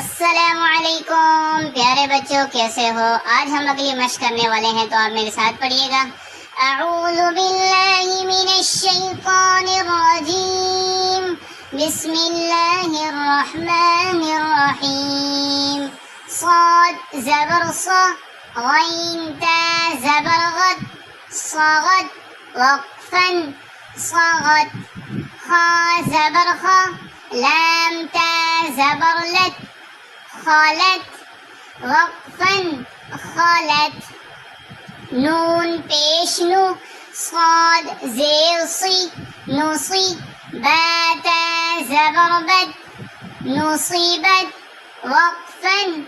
अस्सलामुअलैकुम प्यारे बच्चों, कैसे हो। आज हम अगली मश्क करने वाले हैं, तो आप मेरे साथ पढ़िएगा। अऊज़ु बिल्लाहि मिनश शैतानिर रजीम, बिस्मिल्लाहिर रहमानिर रहीम। साद ज़बर सा, गैन ता ज़बर गद, सगद वक़्फ़न सगद। खा ज़बर खा, लाम ता ज़बर लत, खलत वक़्फ़न खलत। नून पेश नु, साद ज़ेर सी, नुसी। बा ता ज़बर बद, नुसीबत वक़्फ़न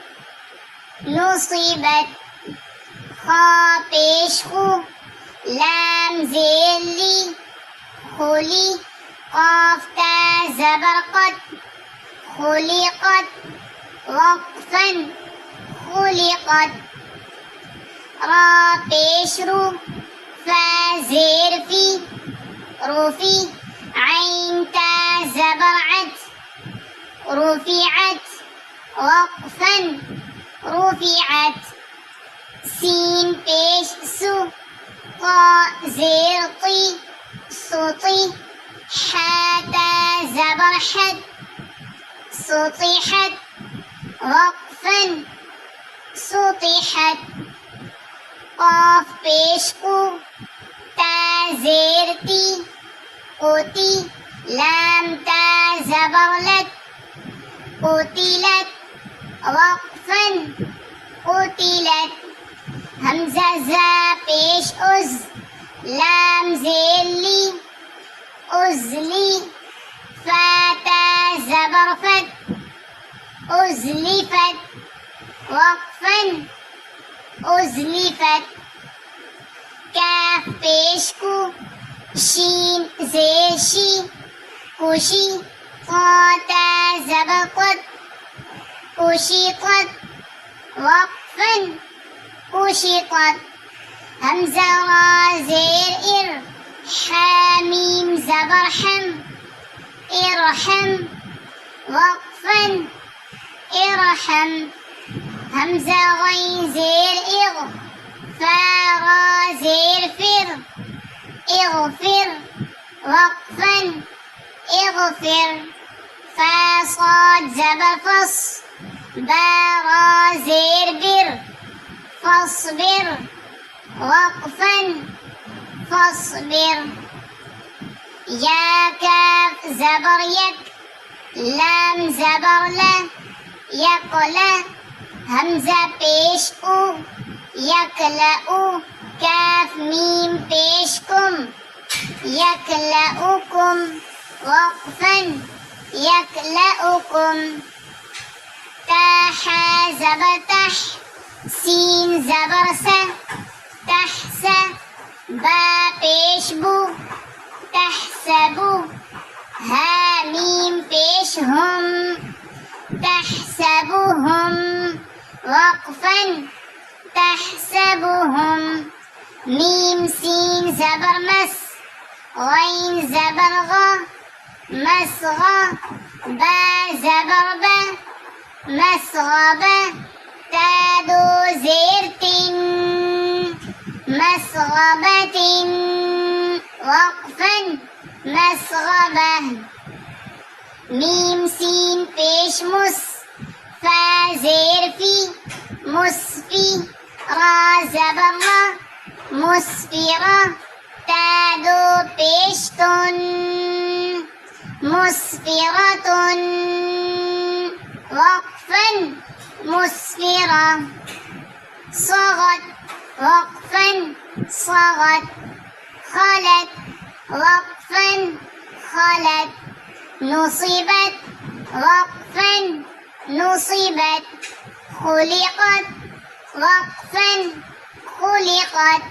नुसीबत। खा पेश खु, लाम ज़ेर ली, खुली। क़ाफ ता ज़बर क़द, खुलिक़त वक़्फ़न खुलिक़त। रा पेश रू, फ़ा ज़ेर फ़ी, रुफ़ी। ऐन ता ज़बर अत, रुफ़िअत वक़्फ़न रुफ़िअत। सीन पेश सु, क़ा ज़ेर क़ी, सुती। हा ता ज़बर हद, सुतिहत वक़्फ़न सुतिहत। क़ाफ पेश कु, ता ज़ेर ती, क़ुती। लाम ता ज़बर लत, क़ुतिलत वक़्फ़न क़ुतिलत। हमज़ा ज़ा पेश उज़, लाम ज़ेर ली, उज़ली। फ़ा ता ज़बर फ़त, उज़लिफ़त वक़्फ़न उज़लिफ़त। काफ पेश कु, शीन ज़ेर शी, कुशी। क़ा ता ज़बर क़द, कुशिक़त वक़्फ़न कुशिक़त। हमज़ा रा ज़ेर इर, हा मीम ज़बर हम, इरहम वक़्फ़न इरहम। हमज़ा गैन ज़ेर इग़, फ़ा रा ज़ेर फ़िर, इग़फ़िर वक़्फ़न इग़फ़िर। फ़ा साद ज़बर फ़स, बा रा ज़ेर बिर, फ़स्बिर वक़्फ़न फ़स्बिर। या काफ ज़बर यक, लाम ज़बर ला, यक़ला। हमज़ा पेश उ, यक़लउ। काफ मीम पेश कुम, यक़लउकुम वक़्फ़न यक़लउकुम। ता हा ज़बर तह, सीन ज़बर सा, तहसा। बा पेश बु, तहसबु। हा मीम पेश हुम, तहसबुहुम वक़्फ़न तहसबुहुम। मीम सीन ज़बर मस, गैन ज़बर गा, मसगा। बा ज़बर बा, मसगबा। ता दो ज़ेर तिन, मसगबतिन वक़्फ़न मसगबह। मीम सीन पेश मुस, फ़ा ज़ेर फ़ी, मुस्फ़ी। रा ज़बर रा, मुस्फ़िरा। ता दो पेश तुन, मुस्फ़िरतुन वक़्फ़न मुस्फ़िरा। सगत वक़्फ़न सगत। खलत वक़्फ़न खलत। नुसिबत वक़्फ़न नुसिबत। खुलिक़त वक़्फ़न खुलिक़त।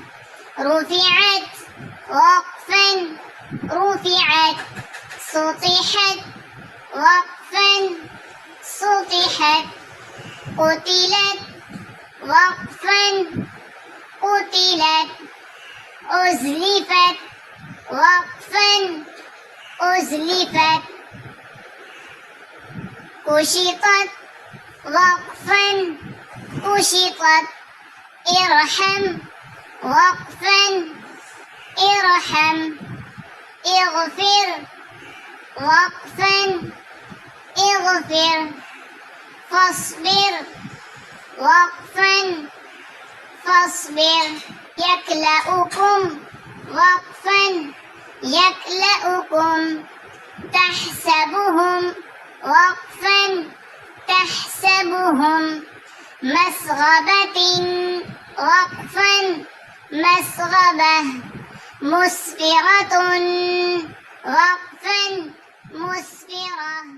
रुफ़िअत वक़्फ़न रुफ़िअत। सुतिहत वक़्फ़न सुतिहत। क़ुतिलत वक़्फ़न क़ुतिलत। उज़लिफ़त वक़्फ़न उज़लिफ़त। कुशिक़त وقفا أشطت ارحم وقفا ارحم اغفر وقفا اغفر فاصبر وقفا فاصبر يكلأكم وقفا يكلأكم تحسبهم وقفا تحسبهم مسغبة وقفا مسغبة مسفرة وقفا مسفرة